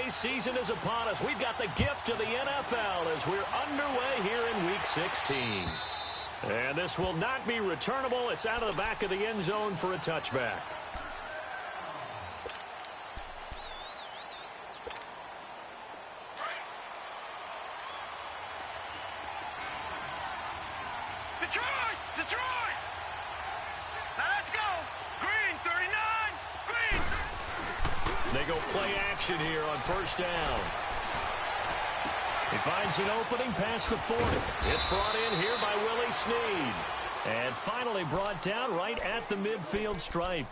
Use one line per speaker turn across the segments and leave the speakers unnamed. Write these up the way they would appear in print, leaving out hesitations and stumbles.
holiday season is upon us. We've got the gift of the NFL as we're underway here in Week 16. And this will not be returnable. It's out of the back of the end zone for a touchback.
Detroit! Now let's go! Green, 39! Green!
They go play action here on first down. He finds an opening past the 40. It's brought in here by Willie Snead. And finally brought down right at the midfield stripe.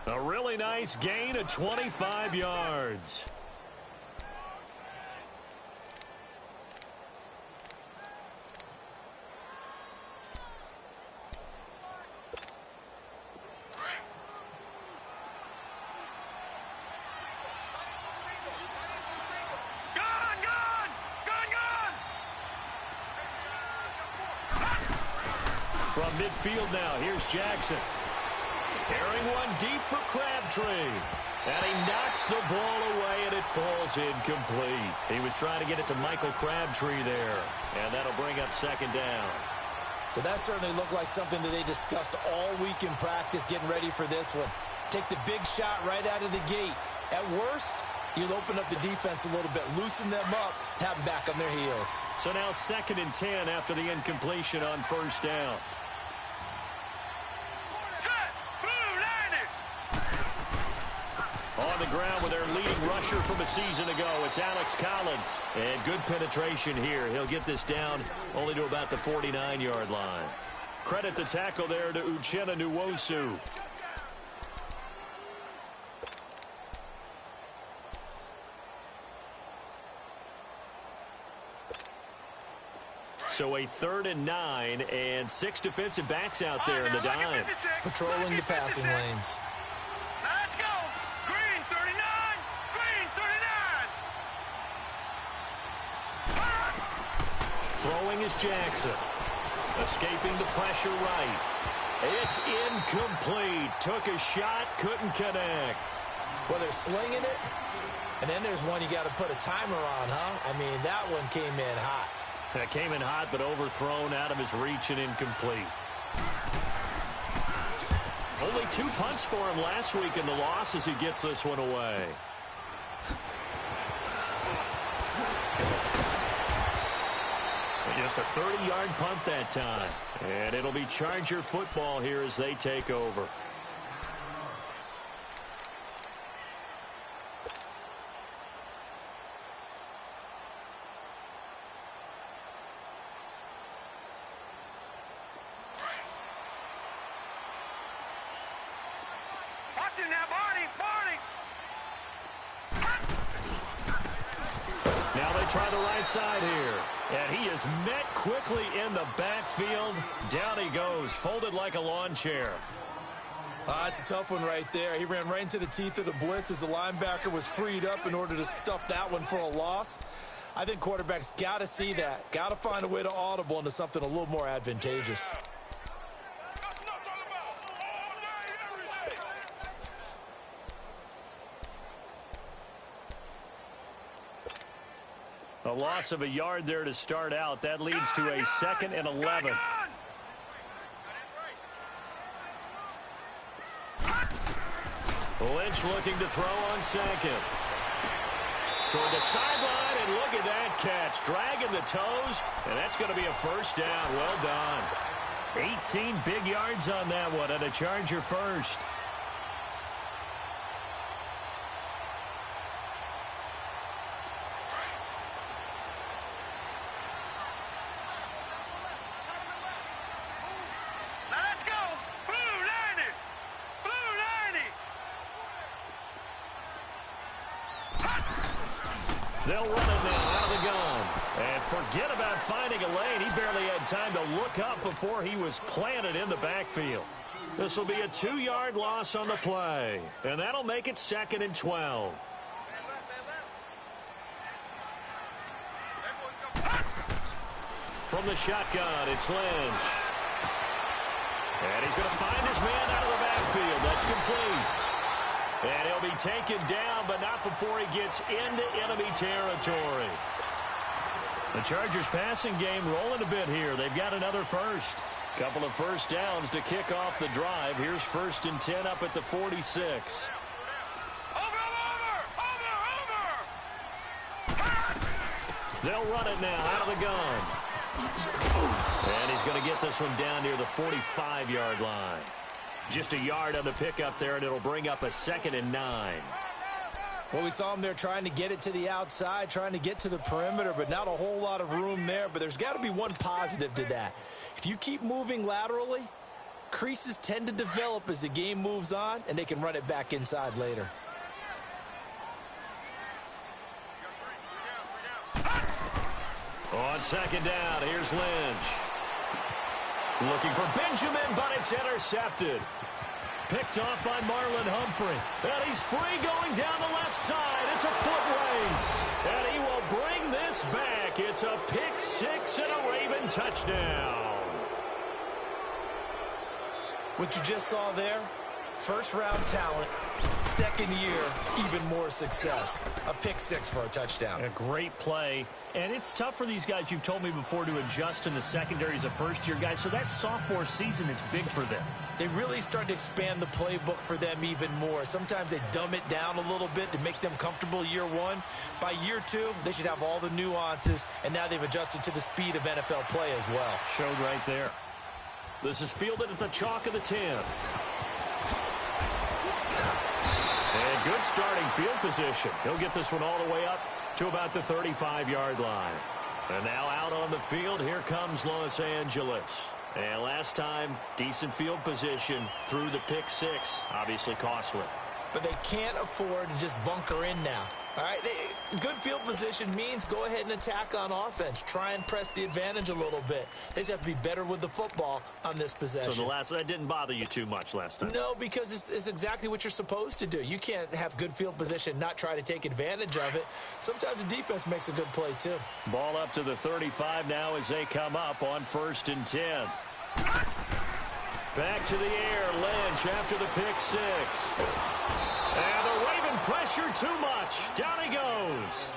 A really nice gain of 25 yards. From midfield now, here's Jackson. Carrying one deep for Crabtree. And he knocks the ball away, and it falls incomplete. He was trying to get it to Michael Crabtree there. And that'll bring up second down.
Well, that certainly looked like something that they discussed all week in practice, getting ready for this one. Take the big shot right out of the gate. At worst, you'll open up the defense a little bit, loosen them up, have them back on their heels.
So now 2nd and 10 after the incompletion on first down. On the ground with their leading rusher from a season ago, it's Alex Collins. And good penetration here. He'll get this down only to about the 49-yard line. Credit the tackle there to Uchenna Nwosu. So a 3rd and 9 and 6 defensive backs out there in the dime.
Patrolling the passing lanes.
Let's go! Green, 39! Green, 39!
Throwing is Jackson. Escaping the pressure right. It's incomplete. Took a shot, couldn't connect.
Well, they're slinging it, and then there's one you got to put a timer on, huh? I mean, that one came in hot.
That came in hot, but overthrown out of his reach and incomplete. Only 2 punts for him last week in the loss as he gets this one away. Just a 30-yard punt that time. And it'll be Charger football here as they take over. Now they try the right side here. And he is met quickly in the backfield. Down he goes, folded like a lawn chair.
It's a tough one right there. He ran right into the teeth of the blitz as the linebacker was freed up in order to stuff that one for a loss. I think quarterbacks got to see that. Got to find a way to audible into something a little more advantageous.
A loss of a yard there to start out. That leads to a 2nd and 11. Lynch looking to throw on second. Toward the sideline, and look at that catch. Dragging the toes, and that's going to be a first down. Well done. 18 big yards on that one, and a Charger first. They'll run it now out of the gun. And forget about finding a lane. He barely had time to look up before he was planted in the backfield. This will be a 2-yard loss on the play. And that'll make it 2nd and 12. From the shotgun, it's Lynch. And he's going to find his man out of the backfield. That's complete. And he'll be taken down, but not before he gets into enemy territory. The Chargers passing game rolling a bit here. They've got another first. Couple of first downs to kick off the drive. Here's 1st and 10 up at the 46. They'll run it now out of the gun. And he's going to get this one down near the 45-yard line. Just a yard on the pickup there, and it'll bring up a 2nd and 9.
Well, we saw him there trying to get it to the outside, trying to get to the perimeter, but not a whole lot of room there. But there's got to be one positive to that. If you keep moving laterally, creases tend to develop as the game moves on, and they can run it back inside later.
On 2nd down, here's Lynch. Looking for Benjamin, but it's intercepted. Picked off by Marlon Humphrey. And he's free going down the left side. It's a foot race. And he will bring this back. It's a pick 6 and a Raven touchdown.
What you just saw there, first-round talent, second year, even more success. A pick 6 for a touchdown.
A great play. And it's tough for these guys, you've told me before, to adjust in the secondary as a first-year guy. So that sophomore season is big for them.
They really start to expand the playbook for them even more. Sometimes they dumb it down a little bit to make them comfortable year one. By year 2, they should have all the nuances, and now they've adjusted to the speed of NFL play as well.
Showed right there. This is fielded at the chalk of the 10. And good starting field position. He'll get this one all the way up to about the 35-yard line. And now out on the field, here comes Los Angeles. And last time, decent field position through the pick 6. Obviously costly.
But they can't afford to just bunker in now. All right, good field position means go ahead and attack on offense. Try and press the advantage a little bit. They just have to be better with the football on this possession.
So that didn't bother you too much last time?
No, because it's exactly what you're supposed to do. You can't have good field position, not try to take advantage of it. Sometimes the defense makes a good play, too.
Ball up to the 35 now as they come up on 1st and 10. Back to the air, Lynch after the pick 6. And the Raven pressure too much. Down he goes.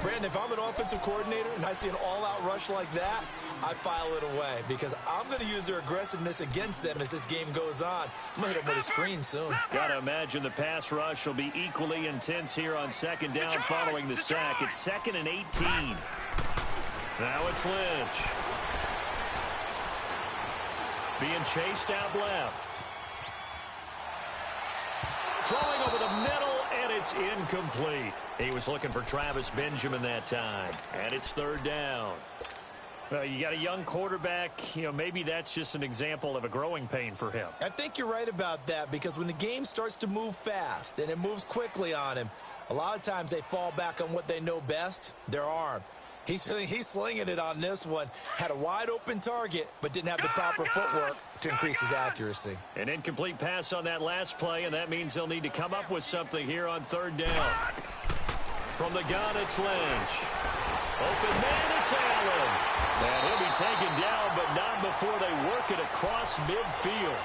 Brandon, if I'm an offensive coordinator and I see an all-out rush like that, I file it away because I'm going to use their aggressiveness against them as this game goes on. I'm going to hit them with a screen soon.
Got to imagine the pass rush will be equally intense here on 2nd down following the sack. It's 2nd and 18. Now it's Lynch. Being chased out left. Throwing over the middle, and it's incomplete. He was looking for Travis Benjamin that time. And it's 3rd down. Well, you got a young quarterback. Maybe that's just an example of a growing pain for him.
I think you're right about that because when the game starts to move fast and it moves quickly on him, a lot of times they fall back on what they know best, their arm. He's slinging it on this one. Had a wide-open target, but didn't have the proper footwork to increase his accuracy.
An incomplete pass on that last play, and that means they'll need to come up with something here on 3rd down. From the gun, it's Lynch. Open man, it's Allen. And he'll be taken down, but not before they work it across midfield.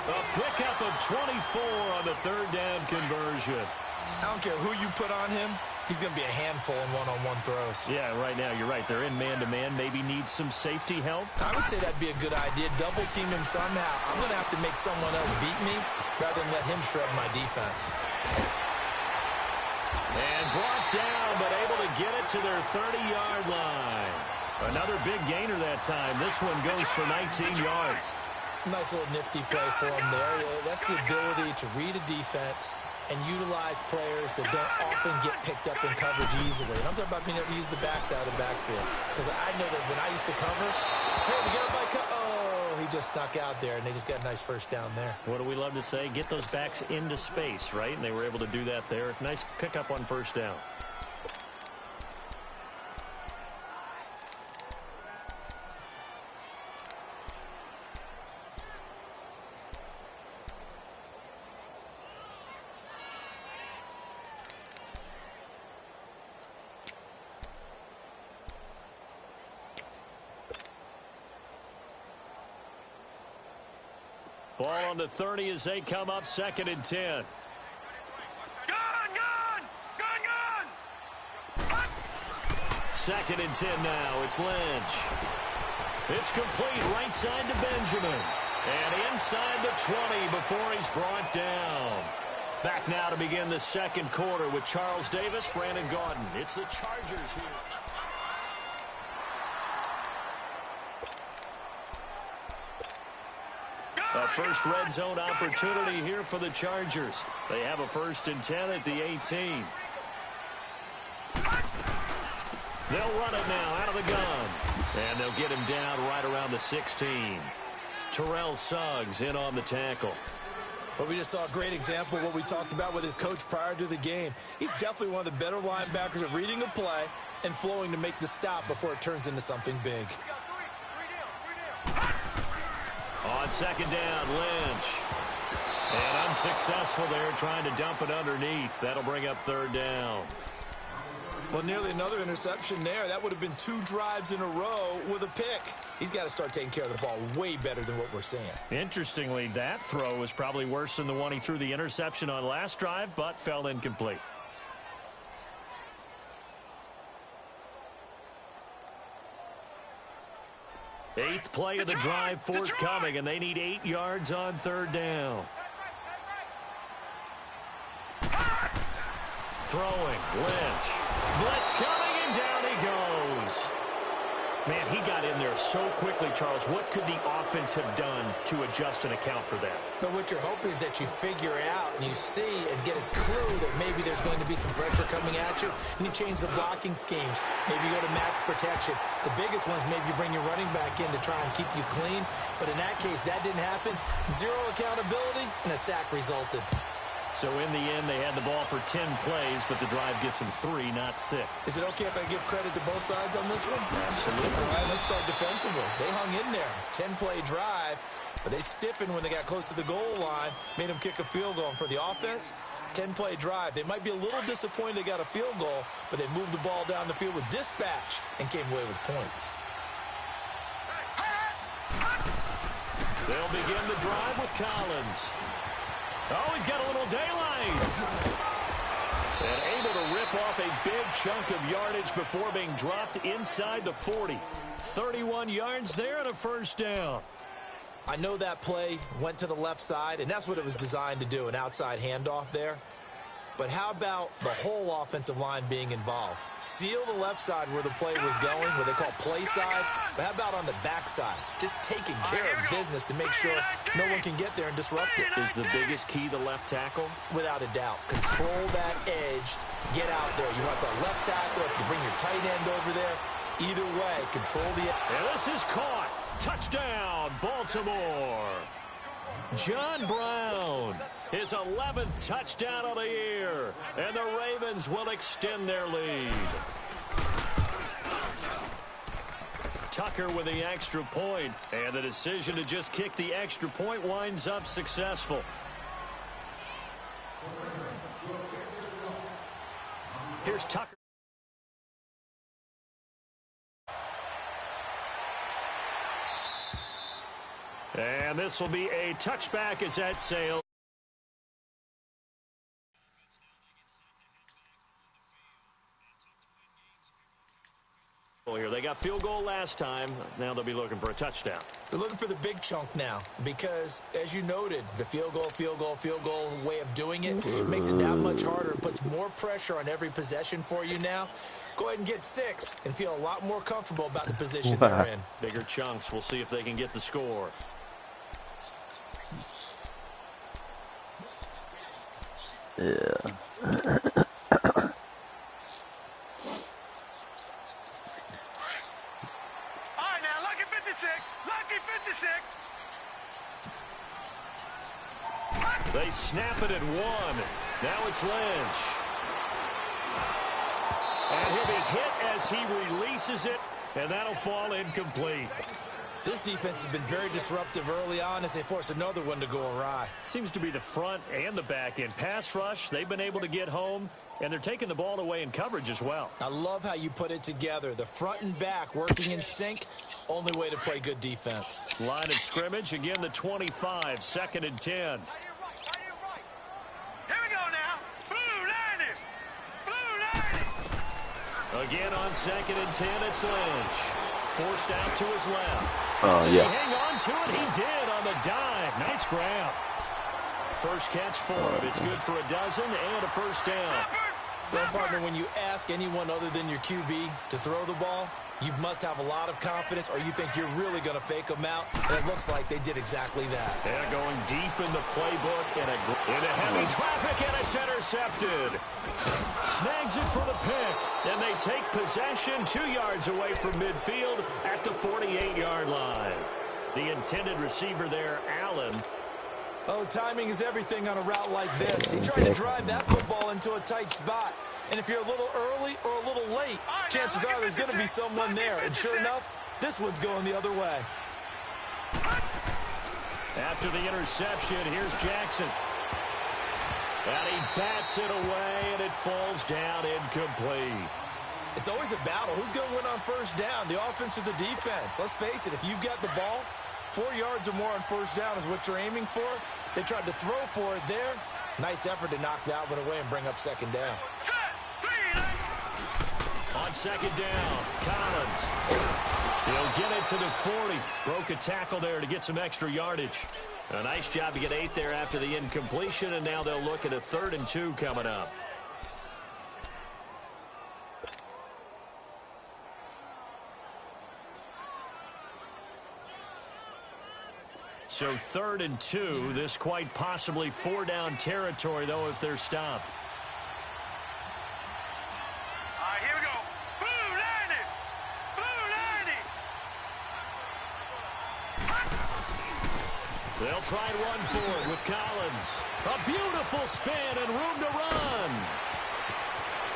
A pickup of 24 on the 3rd down conversion.
I don't care who you put on him. He's going to be a handful in one-on-one throws.
Yeah, right now, you're right. They're in man-to-man. Maybe need some safety help.
I would say that'd be a good idea. Double-team him somehow. I'm going to have to make someone else beat me rather than let him shred my defense.
And brought down, but able to get it to their 30-yard line. Another big gainer that time. This one goes for 19 yards.
Nice little nifty play for him there. That's the ability to read a defense and utilize players that don't often get picked up in coverage easily. And I'm talking about being able to use the backs out of the backfield. Because I know that when I used to cover, hey, we got my oh, he just snuck out there, and they just got a nice first down there.
What do we love to say? Get those backs into space, right? And they were able to do that there. Nice pickup on 1st down. Ball on the 30 as they come up 2nd and 10. 2nd and 10 now. It's Lynch. It's complete right side to Benjamin. And inside the 20 before he's brought down. Back now to begin the second quarter with Charles Davis, Brandon Gaudin. It's the Chargers here. A first red zone opportunity here for the Chargers. They have a 1st and 10 at the 18. They'll run it now out of the gun. And they'll get him down right around the 16. Terrell Suggs in on the tackle.
But we just saw a great example of what we talked about with his coach prior to the game. He's definitely one of the better linebackers at reading a play and flowing to make the stop before it turns into something big.
On 2nd down, Lynch. And unsuccessful there, trying to dump it underneath. That'll bring up 3rd down.
Well, nearly another interception there. That would have been 2 drives in a row with a pick. He's got to start taking care of the ball way better than what we're seeing.
Interestingly, that throw was probably worse than the one he threw the interception on last drive, but fell incomplete. Eighth play of the drive forthcoming, and they need 8 yards on 3rd down. Throwing, Lynch. Blitz coming, and down he goes. Man, he got in there so quickly, Charles. What could the offense have done to adjust and account for that?
But what you're hoping is that you figure out and you see and get a clue that maybe there's going to be some pressure coming at you, and you change the blocking schemes. Maybe you go to max protection. The biggest one is maybe you bring your running back in to try and keep you clean. But in that case, that didn't happen. 0 accountability, and a sack resulted.
So in the end, they had the ball for 10 plays, but the drive gets them 3, not 6.
Is it okay if I give credit to both sides on this one?
Absolutely.
All right, let's start defensively. They hung in there. 10-play drive, but they stiffened when they got close to the goal line, made them kick a field goal. And for the offense, 10-play drive. They might be a little disappointed they got a field goal, but they moved the ball down the field with dispatch and came away with points.
They'll begin the drive with Collins. Oh, he's got a little daylight. And able to rip off a big chunk of yardage before being dropped inside the 40. 31 yards there and a 1st down.
I know that play went to the left side, and that's what it was designed to do, an outside handoff there. But how about the whole offensive line being involved? Seal the left side where the play was going, what they call play side. But how about on the back side? Just taking care of business to make sure no one can get there and disrupt it.
Is the biggest key the left tackle?
Without a doubt. Control that edge. Get out there. You want the left tackle, if you bring your tight end over there. Either way, control the edge.
And this is caught. Touchdown, Baltimore. John Brown, his 11th touchdown of the year, and the Ravens will extend their lead. Tucker with the extra point, and the decision to just kick the extra point winds up successful. Here's Tucker. And this will be a touchback as that sails. Here, they got field goal last time. Now they'll be looking for a touchdown.
They're looking for the big chunk now because, as you noted, the field goal way of doing it makes it that much harder and puts more pressure on every possession for you now. Go ahead and get 6 and feel a lot more comfortable about the position they're in.
Bigger chunks. We'll see if they can get the score.
Yeah.
They snap it at 1. Now it's Lynch. And he'll be hit as he releases it, and that'll fall incomplete.
This defense has been very disruptive early on as they force another one to go awry.
Seems to be the front and the back end. Pass rush, they've been able to get home, and they're taking the ball away in coverage as well.
I love how you put it together. The front and back working in sync, only way to play good defense.
Line of scrimmage, again the 25, 2nd and 10. Again on 2nd and 10, it's Lynch. Forced out to his left.
Oh,
Did
yeah.
he hang on to it? He did on the dive. Nice grab. First catch for him. It's good for a dozen and a first down.
Well, partner, when you ask anyone other than your QB to throw the ball, you must have a lot of confidence, or you think you're really going to fake them out. And it looks like they did exactly that.
Yeah, going deep in the playbook into heavy traffic, and it's intercepted. Snags it for the pick, and they take possession 2 yards away from midfield at the 48-yard line. The intended receiver there, Allen.
Oh, timing is everything on a route like this. He tried to drive that football into a tight spot. And if you're a little early or a little late, chances are there's going to be someone there. And sure enough, this one's going the other way.
After the interception, here's Jackson. And he bats it away, and it falls down incomplete.
It's always a battle. Who's going to win on first down, the offense or the defense? Let's face it, if you've got the ball, 4 yards or more on first down is what you're aiming for. They tried to throw for it there. Nice effort to knock that one away and bring up second down.
On second down, Collins. He'll get it to the 40. Broke a tackle there to get some extra yardage. A nice job to get 8 there after the incompletion, and now they'll look at a 3rd and 2 coming up. So 3rd and 2, this quite possibly 4-down territory, though, if they're stopped.
All right, here we go. Blue 90. Blue 90.
They'll try and run for it with Collins. A beautiful spin and room to run.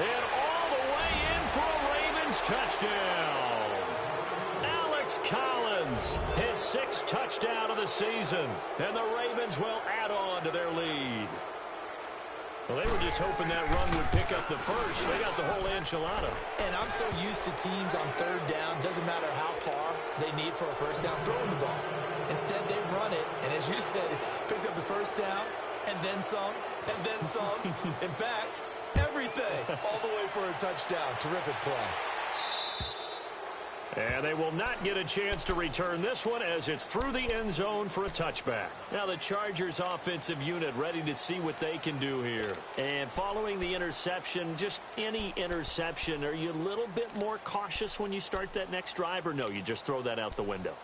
And all the way in for a Ravens touchdown. Collins, his 6th touchdown of the season, and the Ravens will add on to their lead. Well, they were just hoping that run would pick up the first. They got the whole enchilada.
And I'm so used to teams on 3rd down, doesn't matter how far they need for a first down, throwing the ball. Instead, they run it, and as you said, picked up the first down, and then some, and then some. In fact, everything, all the way for a touchdown. Terrific play.
And they will not get a chance to return this one as it's through the end zone for a touchback. Now the Chargers offensive unit ready to see what they can do here. And following the interception, just any interception, are you a little bit more cautious when you start that next drive, or no, you just throw that out the window?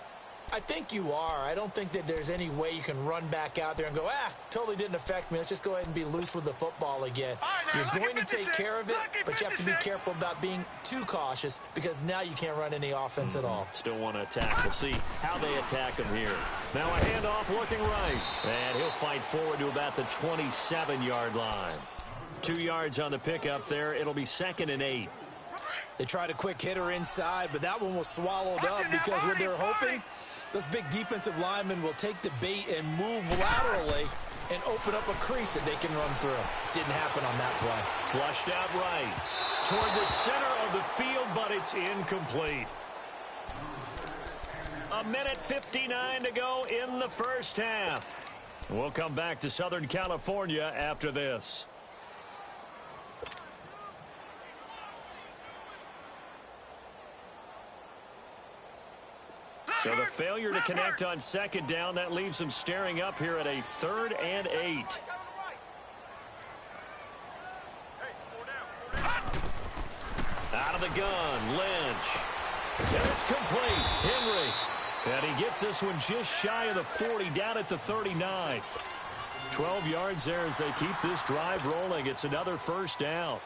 I think you are. I don't think that there's any way you can run back out there and go, totally didn't affect me. Let's just go ahead and be loose with the football again. You're going to take care of it, but you have to be careful about being too cautious because now you can't run any offense at all.
Still want to attack. We'll see how they attack him here. Now a handoff looking right. And he'll fight forward to about the 27-yard line. 2 yards on the pickup there. It'll be 2nd and 8.
They tried a quick hitter inside, but that one was swallowed up because what they're hoping, those big defensive linemen will take the bait and move laterally and open up a crease that they can run through. Didn't happen on that play.
Flushed out right toward the center of the field, but it's incomplete. 1:59 to go in the first half. We'll come back to Southern California after this. So the failure to connect on second down, that leaves them staring up here at a 3rd and 8. Out of the gun, Lynch. And it's complete. Henry. And he gets this one just shy of the 40, down at the 39. 12 yards there as they keep this drive rolling. It's another first down.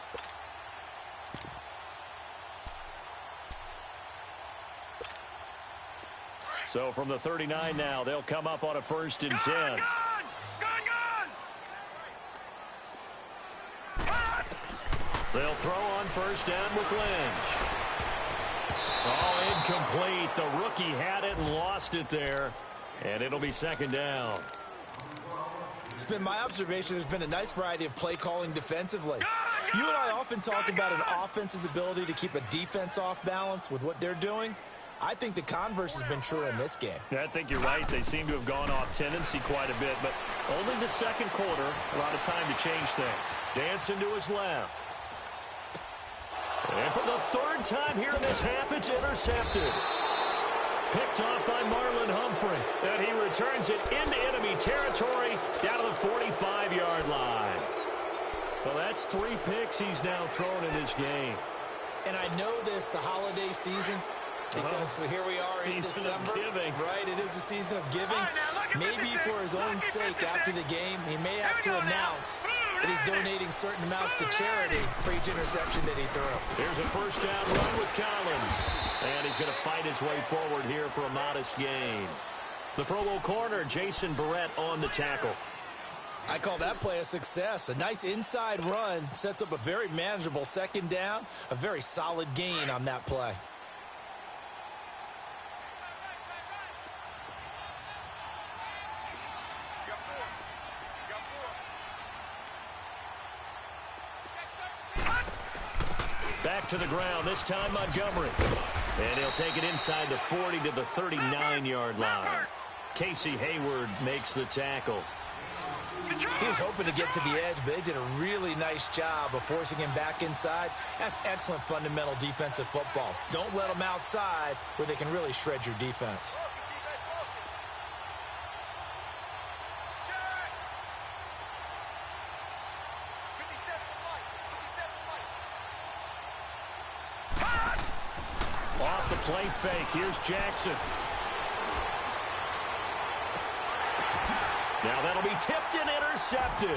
So from the 39 now, they'll come up on a 1st and 10. They'll throw on first down with Lynch. Oh, incomplete. The rookie had it and lost it there. And it'll be 2nd down.
It's been my observation there's been a nice variety of play calling defensively. You and I often talk about an offense's ability to keep a defense off balance with what they're doing. I think the converse has been true in this game.
I think you're right. They seem to have gone off tendency quite a bit, but only the second quarter, a lot of time to change things. Dancing to his left. And for the third time here in this half. It's intercepted. Picked off by Marlon Humphrey. And he returns it into enemy territory down to the 45-yard line. Well, that's 3 picks he's now thrown in this game.
And I know this, the holiday season, because here we are in December. Right, it is the season of giving. Maybe for his own sake after the game, he may have to announce that he's donating certain amounts to charity for each interception that he threw.
Here's a first down run with Collins. And he's going to fight his way forward here for a modest gain. The Pro Bowl corner, Jason Barrett, on the tackle.
I call that play a success. A nice inside run sets up a very manageable second down. A very solid gain on that play.
Back to the ground, this time Montgomery. And he'll take it inside the 40 to the 39-yard line. Casey Hayward makes the tackle.
He was hoping to get to the edge, but they did a really nice job of forcing him back inside. That's excellent fundamental defensive football. Don't let them outside where they can really shred your defense.
Off the play fake, here's Jackson. Now that'll be tipped and intercepted.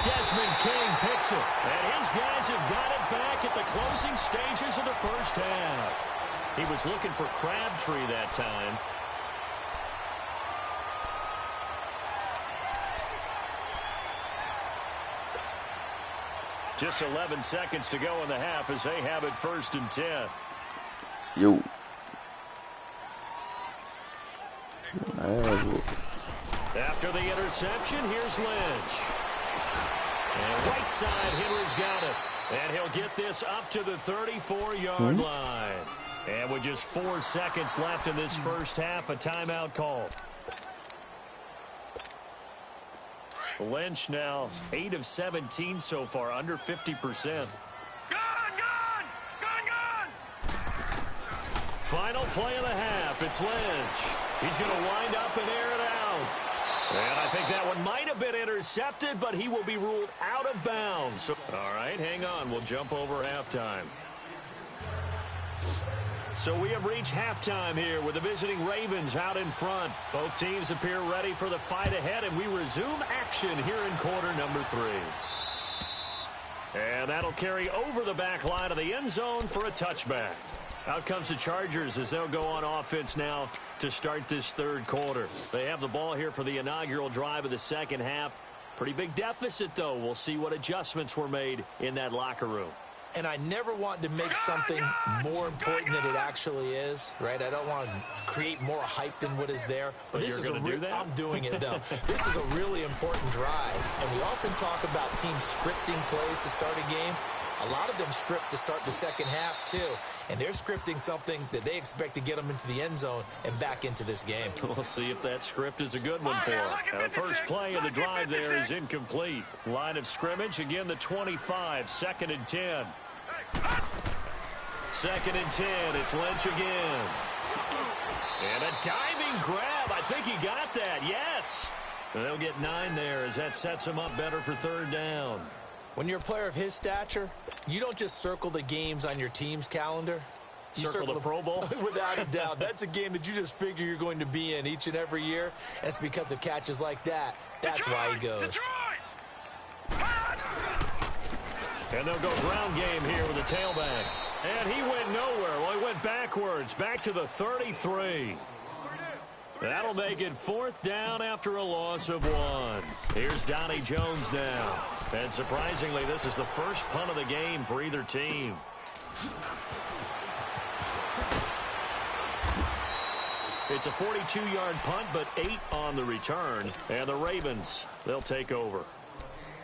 Desmond King picks it. And his guys have got it back at the closing stages of the first half. He was looking for Crabtree that time. Just 11 seconds to go in the half as they have it 1st and 10.
Yo.
After the interception, here's Lynch. And right side, Henry's got it. And he'll get this up to the 34-yard line. And with just 4 seconds left in this first half, a timeout call. Lynch now 8 of 17 so far, under 50%. Final play of the half. It's Lynch. He's going to wind up and air it out. And I think that one might have been intercepted, but he will be ruled out of bounds. So, all right, hang on. We'll jump over halftime. So we have reached halftime here with the visiting Ravens out in front. Both teams appear ready for the fight ahead, and we resume action here in quarter number 3. And that'll carry over the back line of the end zone for a touchback. Out comes the Chargers as they'll go on offense now to start this third quarter. They have the ball here for the inaugural drive of the second half. Pretty big deficit, though. We'll see what adjustments were made in that locker room.
And I never want to make something more important than it actually is, right? I don't want to create more hype than what is there. But this is I'm doing it, though. This is a really important drive. And we often talk about teams scripting plays to start a game. A lot of them script to start the second half, too. And they're scripting something that they expect to get them into the end zone and back into this game.
We'll see if that script is a good one for them. The first play of the drive there is incomplete. Line of scrimmage, again, the 25, 2nd and 10. 2nd and 10, it's Lynch again. And a diving grab. I think he got that, yes. And they'll get 9 there as that sets him up better for third down.
When you're a player of his stature, you don't just circle the games on your team's calendar. You
circle the Pro Bowl?
Without a doubt. That's a game that you just figure you're going to be in each and every year. And it's because of catches like that. That's why he goes.
And they'll go ground game here with the tailback. And he went nowhere. Well, he went backwards, back to the 33. That'll make it 4th down after a loss of 1. Here's Donnie Jones now. And surprisingly, this is the first punt of the game for either team. It's a 42-yard punt, but 8 on the return. And the Ravens, they'll take over.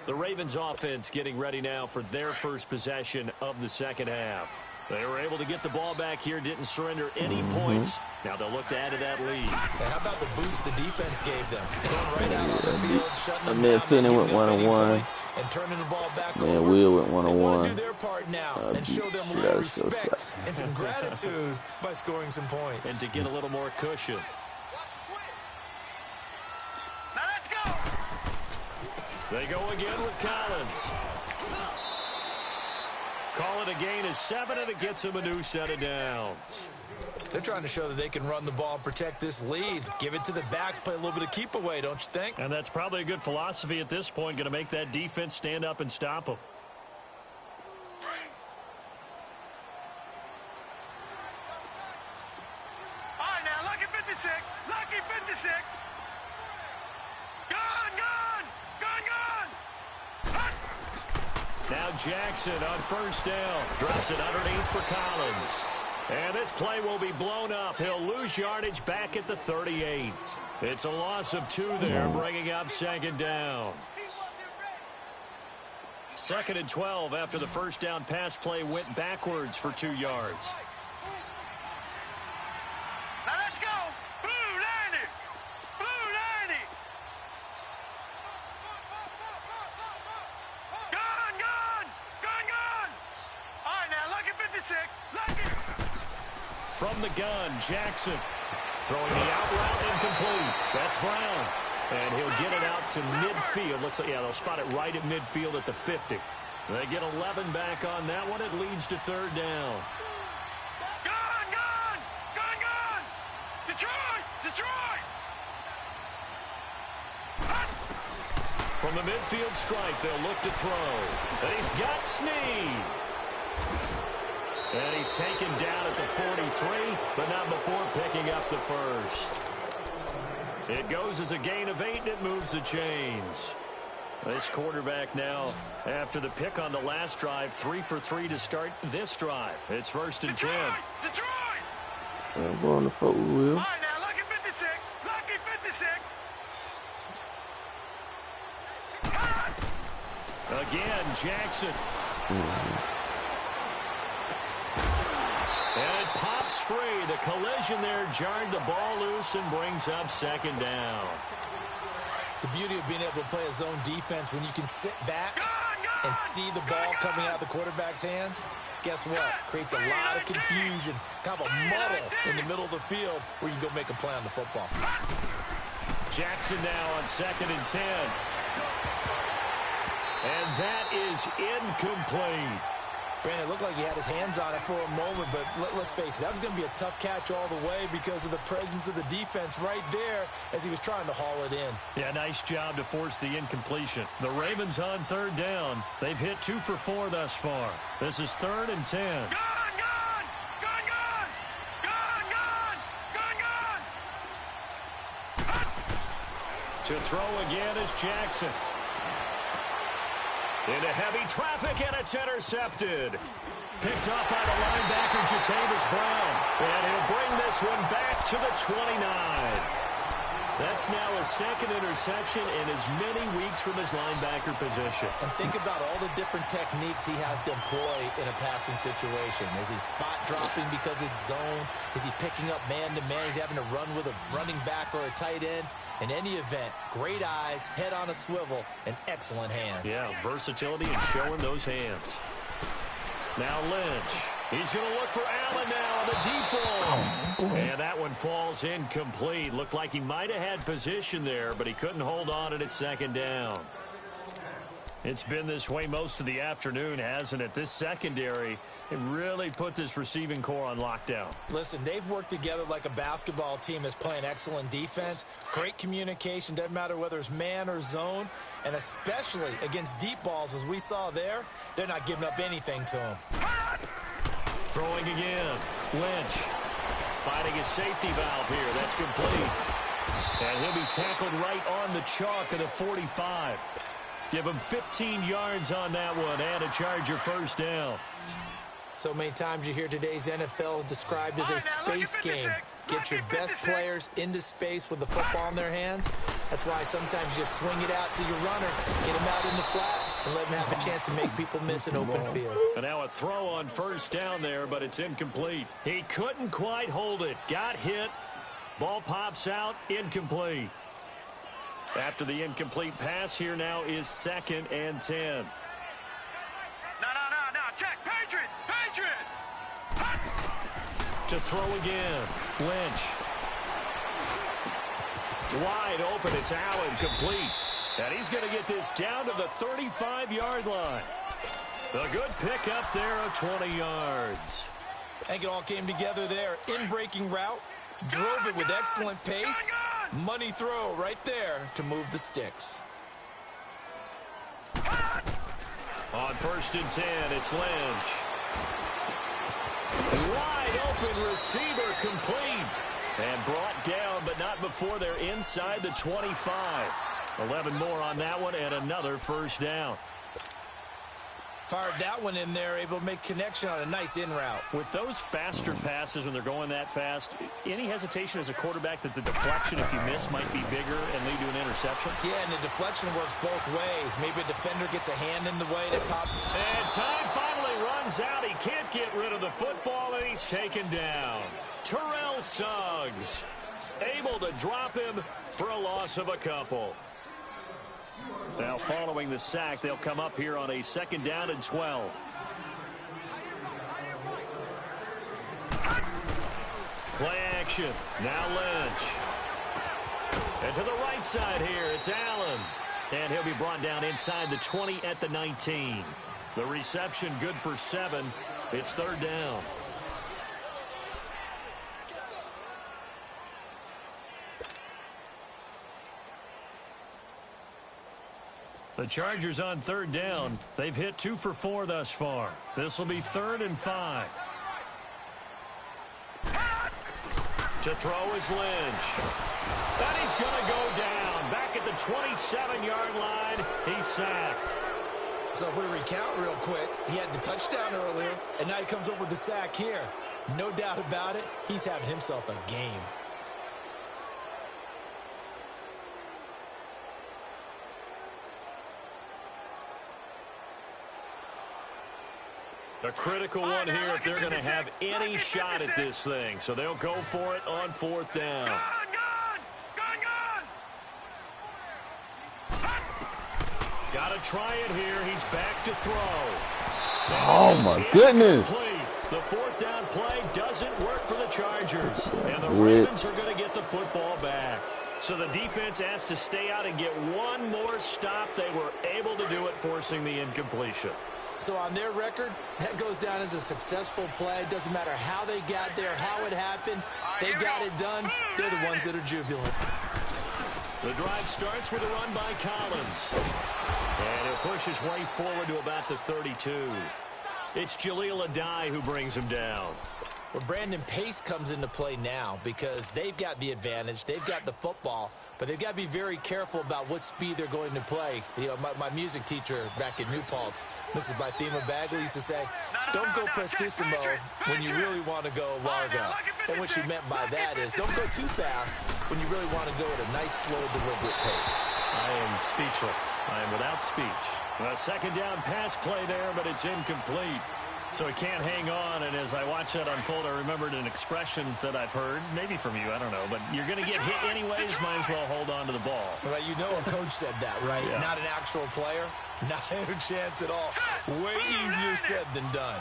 The Ravens offense getting ready now for their first possession of the second half. They were able to get the ball back here, didn't surrender any points. Now they'll look to add to that lead.
And how about the boost the defense gave them? Going right out on the field, shutting them
Man,
down,
Penny
not
went
giving up any
1-on-1.
points, and turning the ball back
Man,
over.
Will went
They want to
1-on-1.
do their part now and show them a
shit
little
out of so
respect and some gratitude by scoring some points.
And to get a little more cushion.
Now let's go.
They go again with Collins. Call it a gain of 7, and it gets him a new set of downs.
They're trying to show that they can run the ball and protect this lead. Give it to the backs, play a little bit of keep away, don't you think?
And that's probably a good philosophy at this point, going to make that defense stand up and stop them.
All right, now, lucky 56. Lucky 56. Gone.
Now Jackson on first down. Drops it underneath for Collins. And this play will be blown up. He'll lose yardage back at the 38. It's a loss of 2 there, bringing up second down. 2nd and 12 after the first down pass play went backwards for 2 yards.
Now let's go. Blue 90. Blue 90. Gone. All right, now, lucky 56. Lucky.
From the gun, Jackson throwing the out route incomplete. That's Brown. And he'll get it out to midfield. Looks like, yeah, they'll spot it right at midfield at the 50. They get 11 back on that one. It leads to 3rd down.
Gone. Detroit.
From the midfield strike, they'll look to throw. And he's got Snead. And he's taken down at the 43, but not before picking up the first. It goes as a gain of 8, and it moves the chains. This quarterback now, after the pick on the last drive, 3 for 3 to start this drive. It's 1st and 10.
Detroit.
I'm going to fuck with Will.
All right, now, lucky 56. Lucky 56.
Again, Jackson. And it pops free. The collision there jarred the ball loose and brings up 2nd down.
The beauty of being able to play a zone defense when you can sit back and see the ball coming out of the quarterback's hands, guess what? Creates a lot of confusion, kind of a muddle in the middle of the field where you can go make a play on the football.
Jackson now on 2nd and 10. And that is incomplete.
Brandon, it looked like he had his hands on it for a moment, but let's face it, that was going to be a tough catch all the way because of the presence of the defense right there as he was trying to haul it in.
Yeah, nice job to force the incompletion. The Ravens on 3rd down. They've hit 2 for 4 thus far. This is 3rd and 10. To throw again is Jackson. Into heavy traffic, and it's intercepted. Picked up by the linebacker, Jatavis Brown. And he'll bring this one back to the 29. That's now his 2nd interception in as many weeks from his linebacker position.
And think about all the different techniques he has to employ in a passing situation. Is he spot dropping because it's zone? Is he picking up man-to-man? Is he having to run with a running back or a tight end? In any event, great eyes, head on a swivel, and excellent hands.
Yeah, versatility and showing those hands. Now Lynch. He's going to look for Allen now on the deep ball. And that one falls incomplete. Looked like he might have had position there, but he couldn't hold on at 2nd down. It's been this way most of the afternoon, hasn't it? This secondary, it really put this receiving core on lockdown.
Listen, they've worked together like a basketball team that's playing excellent defense. Great communication, doesn't matter whether it's man or zone. And especially against deep balls, as we saw there, they're not giving up anything to them.
Throwing again. Lynch finding his safety valve here. That's complete. And he'll be tackled right on the chalk of the 45. Give him 15 yards on that one and a Charger 1st down.
So many times you hear today's NFL described as a space game. Get your best players into space with the football in their hands. That's why sometimes you just swing it out to your runner, get him out in the flat, and let him have a chance to make people miss an open field.
And now a throw on first down there, but it's incomplete. He couldn't quite hold it. Got hit. Ball pops out, incomplete. After the incomplete pass, here now is 2nd and 10.
No, check, Patriot!
To throw again, Lynch. Wide open, it's Allen, complete. And he's going to get this down to the 35-yard line. A good pick up there of 20 yards.
I think it all came together there. In-breaking route, drove it with excellent pace. Money throw right there to move the sticks.
On 1st and 10, it's Lynch. Wide open receiver, complete. And brought down, but not before they're inside the 25. 11 more on that one, and another first down.
Fired that one in there, able to make connection on a nice in route.
With those faster passes when they're going that fast, any hesitation as a quarterback that the deflection, if you miss, might be bigger and lead to an interception?
Yeah, and the deflection works both ways. Maybe a defender gets a hand in the way that pops.
And time finally runs out. He can't get rid of the football, and he's taken down. Terrell Suggs able to drop him for a loss of a couple. Now following the sack, they'll come up here on a 2nd down and 12. Play action. Now Lynch. And to the right side here, it's Allen. And he'll be brought down inside the 20 at the 19. The reception good for 7. It's 3rd down. The Chargers on 3rd down. They've hit 2 for 4 thus far. This will be 3rd and 5. To throw is Lynch. And he's going to go down. Back at the 27-yard line. He's sacked.
So if we recount real quick, he had the touchdown earlier, and now he comes up with the sack here. No doubt about it, he's having himself a game.
A critical one here if they're going to have any shot at this thing. So they'll go for it on 4th down. Got to try it here. He's back to throw.
Oh, my goodness.
The 4th down play doesn't work for the Chargers. And the Ravens are going to get the football back. So the defense has to stay out and get one more stop. They were able to do it, forcing the incompletion.
So on their record, that goes down as a successful play. It doesn't matter how they got there, how it happened. They got it done. They're the ones that are jubilant.
The drive starts with a run by Collins. And he'll push his way forward to about the 32. It's Jaleel Adai who brings him down.
Well, Brandon, pace comes into play now because they've got the advantage. They've got the football, but they've got to be very careful about what speed they're going to play. You know, my music teacher back in New Paltz, Mrs. Bythema Bagley, used to say, don't go prestissimo when you really want to go largo. And what she meant by that is don't go too fast when you really want to go at a nice, slow, deliberate pace.
I am speechless. I am without speech. A 2nd down pass play there, but it's incomplete. So he can't hang on, and as I watch that unfold, I remembered an expression that I've heard, maybe from you, I don't know, but you're going to get hit anyways, might as well hold on to the ball.
Well, you know a coach said that, right?
Yeah.
Not an actual player. Not a chance at all. Way easier said than done.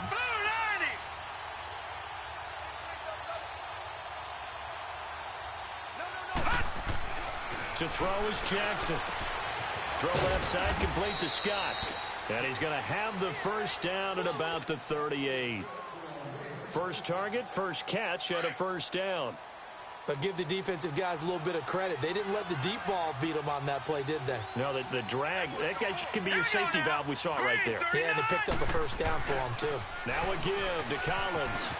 To throw is Jackson. Throw left side, complete to Scott. And he's going to have the first down at about the 38. First target, first catch, and a first down.
But give the defensive guys a little bit of credit. They didn't let the deep ball beat them on that play, did they?
No, the drag, that guy can be your safety valve. We saw it right there.
Yeah, and they picked up a first down for them, too.
Now a give to Collins.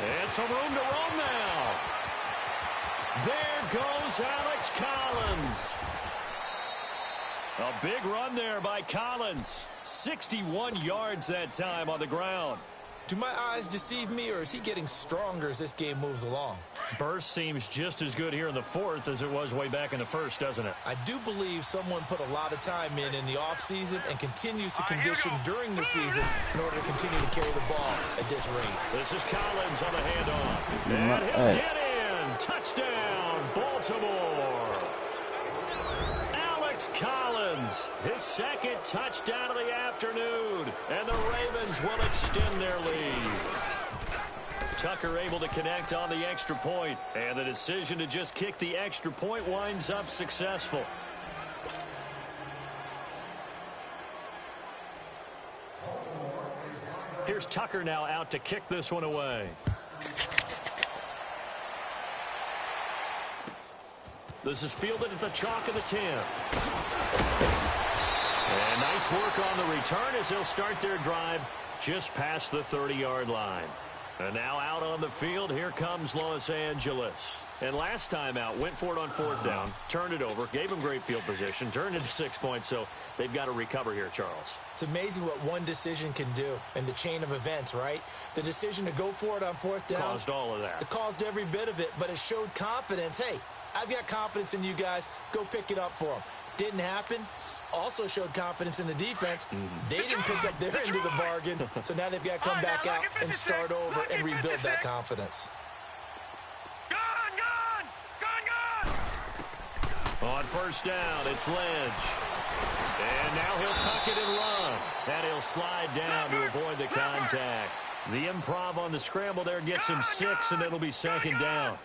And some room to roam now. There goes Alex Collins. A big run there by Collins. 61 yards that time on the ground.
Do my eyes deceive me, or is he getting stronger as this game moves along?
Burst seems just as good here in the fourth as it was way back in the first, doesn't it?
I do believe someone put a lot of time in the offseason and continues to condition during the season in order to continue to carry the ball at this rate.
This is Collins on the handoff. And he'll get in. Touchdown, Baltimore. Alex Collins, his second touchdown of the afternoon. And the Ravens will extend their lead. Tucker able to connect on the extra point. And the decision to just kick the extra point winds up successful. Here's Tucker now out to kick this one away. This is fielded at the chalk of the 10. And nice work on the return as they'll start their drive just past the 30-yard line. And now out on the field, here comes Los Angeles. And last time out, went for it on fourth down, turned it over, gave them great field position, turned it to 6 points, so they've got to recover here, Charles.
It's amazing what one decision can do in the chain of events, right? The decision to go for it on fourth down.
Caused all of that.
It caused every bit of it, but it showed confidence. Hey, I've got confidence in you guys. Go pick it up for them. Didn't happen. Also showed confidence in the defense. They didn't pick up their end of the bargain, so now they've got to come back out and start over and rebuild that confidence.
On first down, it's Lynch. And now he'll tuck it and run. And he'll slide down to avoid the contact. The improv on the scramble there gets him 6, and it'll be second down.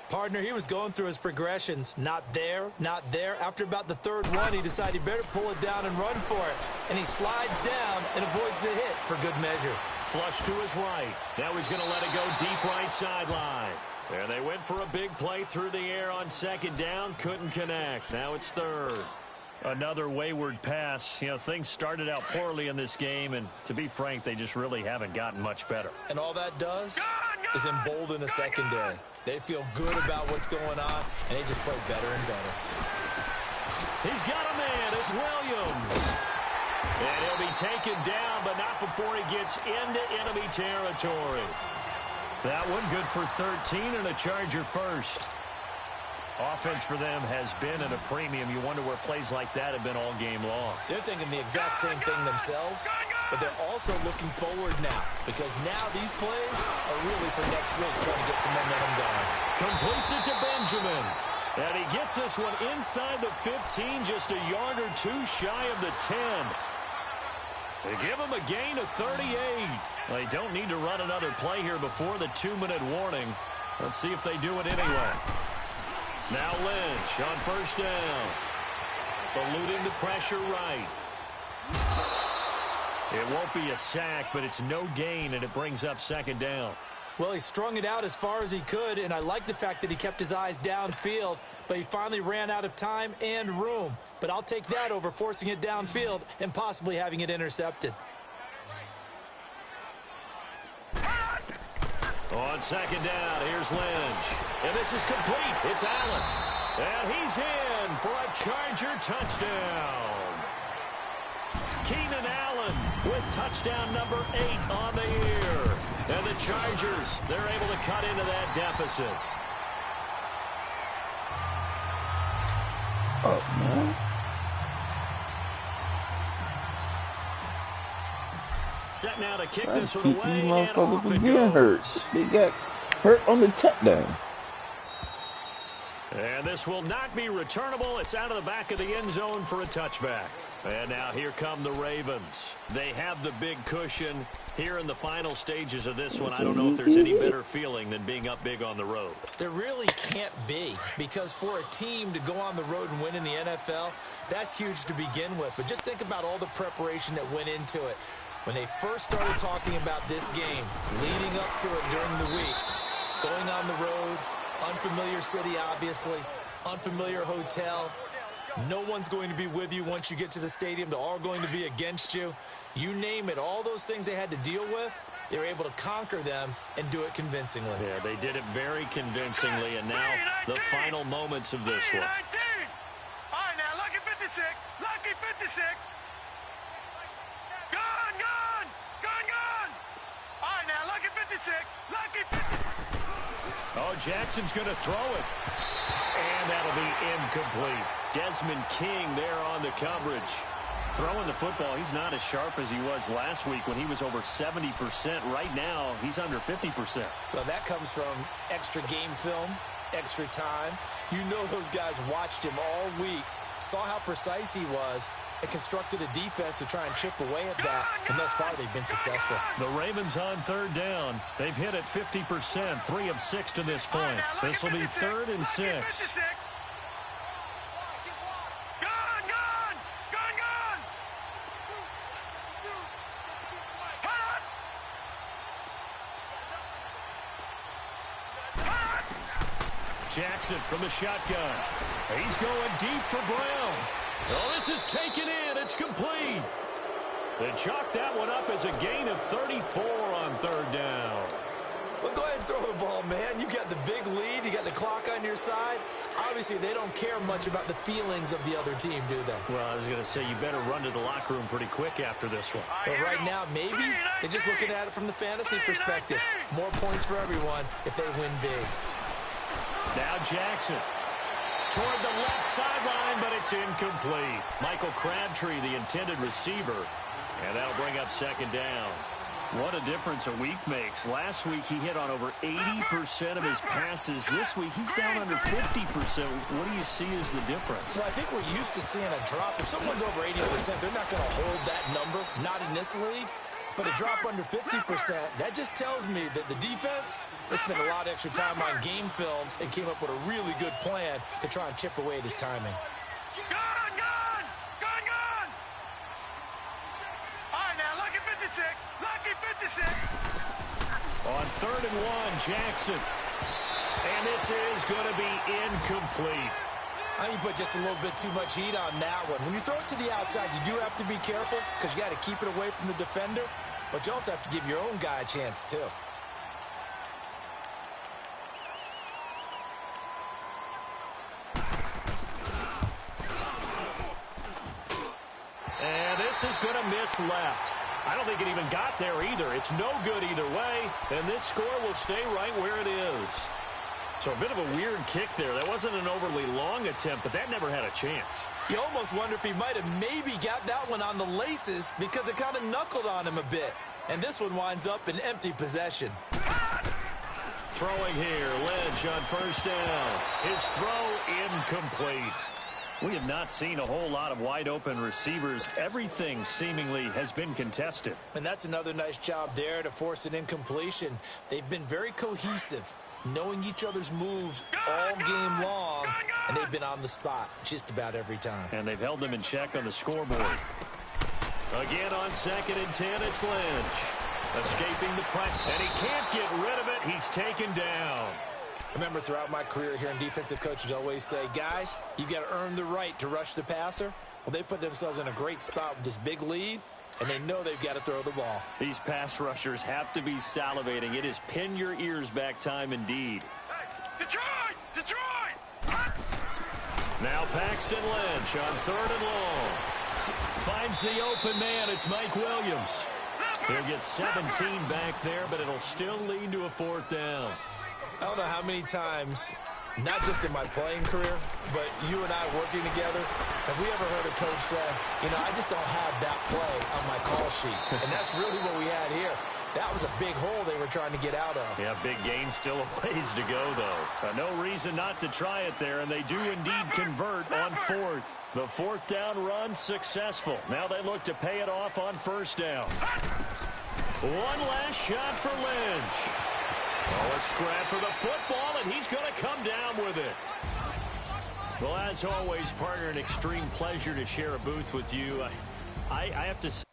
Partner, he was going through his progressions. Not there, not there. After about the third one, he decided he better pull it down and run for it. And he slides down and avoids the hit for good measure.
Flush to his right. Now he's going to let it go deep right sideline. And they went for a big play through the air on second down. Couldn't connect. Now it's third. Another wayward pass. You know, things started out poorly in this game, and to be frank, they just really haven't gotten much better.
And all that does is embolden a secondary. They feel good about what's going on, and they just play better and better.
He's got a man. It's Williams. And he'll be taken down, but not before he gets into enemy territory. That one good for 13 and a Charger first. Offense for them has been at a premium. You wonder where plays like that have been all game long.
They're thinking the exact same thing themselves, but they're also looking forward now because now these plays are really for next week, trying to get some momentum going.
Completes it to Benjamin. And he gets this one inside the 15, just a yard or two shy of the 10. They give him a gain of 38. They don't need to run another play here before the 2-minute warning. Let's see if they do it anyway. Now Lynch on first down. Eluding the pressure right. It won't be a sack, but it's no gain, and it brings up second down.
Well, he strung it out as far as he could, and I like the fact that he kept his eyes downfield, but he finally ran out of time and room. But I'll take that over forcing it downfield and possibly having it intercepted.
On second down, here's Lynch. And this is complete. It's Allen. And he's in for a Charger touchdown. Keenan Allen with touchdown number 8 on the year. And the Chargers, they're able to cut into that deficit.
Oh, man.
Set now to kick this one away,
These
and off
motherfuckers
it
getting hurt.
goes.
They got hurt on the touchdown.
And this will not be returnable. It's out of the back of the end zone for a touchback. And now here come the Ravens. They have the big cushion here in the final stages of this one. I don't know if there's any better feeling than being up big on the road.
There really can't be, because for a team to go on the road and win in the NFL, that's huge to begin with. But just think about all the preparation that went into it. When they first started talking about this game, leading up to it during the week, going on the road, unfamiliar city, obviously, unfamiliar hotel. No one's going to be with you once you get to the stadium. They're all going to be against you. You name it, all those things they had to deal with, they were able to conquer them and do it convincingly.
Yeah, they did it very convincingly, and now the final moments of this one.
All right, now, lucky 56. Lucky 56. Gone, gone. Gone, gone. All right, now, 56. Lucky 56.
Oh, Jackson's going to throw it. And that'll be incomplete. Desmond King there on the coverage. Throwing the football, he's not as sharp as he was last week when he was over 70%. Right now, he's under 50%.
Well, that comes from extra game film, extra time. You know those guys watched him all week, saw how precise he was, and constructed a defense to try and chip away at that, and thus far they've been successful.
The Ravens on third down. They've hit it 50%, 3 of 6 to this point. This will be 3rd and 6. Jackson from the shotgun. He's going deep for Brown. Oh, this is taken in. It's complete. They chalk that one up as a gain of 34 on 3rd down.
Well, go ahead and throw the ball, man. You got the big lead. You got the clock on your side. Obviously, they don't care much about the feelings of the other team, do they?
Well, I was going to say, you better run to the locker room pretty quick after this one.
But right now, maybe they're just looking at it from the fantasy perspective. More points for everyone if they win big.
Now Jackson toward the left sideline, but it's incomplete. Michael Crabtree, the intended receiver, and that'll bring up 2nd down. What a difference a week makes. Last week he hit on over 80% of his passes. This week he's down under 50%. What do you see as the difference?
Well, I think we're used to seeing a drop. If someone's over 80%, they're not going to hold that number, not in this league. But a drop under 50%, that just tells me that the defense, they spent a lot of extra time on game films and came up with a really good plan to try and chip away at his timing.
Gone! All right, now, lucky 56. Lucky 56.
On 3rd and 1, Jackson. And this is going to be incomplete.
I think you put just a little bit too much heat on that one. When you throw it to the outside, you do have to be careful because you got to keep it away from the defender. But you also have to give your own guy a chance, too.
And this is going to miss left. I don't think it even got there either. It's no good either way. And this score will stay right where it is. So a bit of a weird kick there. That wasn't an overly long attempt, but that never had a chance.
You almost wonder if he might have maybe got that one on the laces because it kind of knuckled on him a bit. And this one winds up in empty possession.
Throwing here, Lynch on 1st down. His throw incomplete. We have not seen a whole lot of wide-open receivers. Everything seemingly has been contested.
And that's another nice job there to force an incompletion. They've been very cohesive, knowing each other's moves all game long, and they've been on the spot just about every time.
And they've held them in check on the scoreboard. Again on 2nd and 10, it's Lynch. Escaping the pressure, and he can't get rid of it. He's taken down.
I remember throughout my career here in defensive coaches always say, guys, you got to earn the right to rush the passer. Well, they put themselves in a great spot with this big lead, and they know they've got to throw the ball.
These pass rushers have to be salivating. It is pin your ears back time indeed.
Detroit!
Now Paxton Lynch on 3rd and long. Finds the open man. It's Mike Williams. He'll get 17 back there, but it'll still lead to a 4th down.
I don't know how many times, not just in my playing career, but you and I working together, have we ever heard a coach say, you know, I just don't have that play on my call sheet. And that's really what we had here. That was a big hole they were trying to get out of.
Yeah, big gain, still a ways to go, though. No reason not to try it there, and they do indeed convert on 4th. The 4th down run successful. Now they look to pay it off on 1st down. One last shot for Lynch. Oh, a scrap for the football, and he's going to come down with it. Well, as always, partner, an extreme pleasure to share a booth with you. I have to say,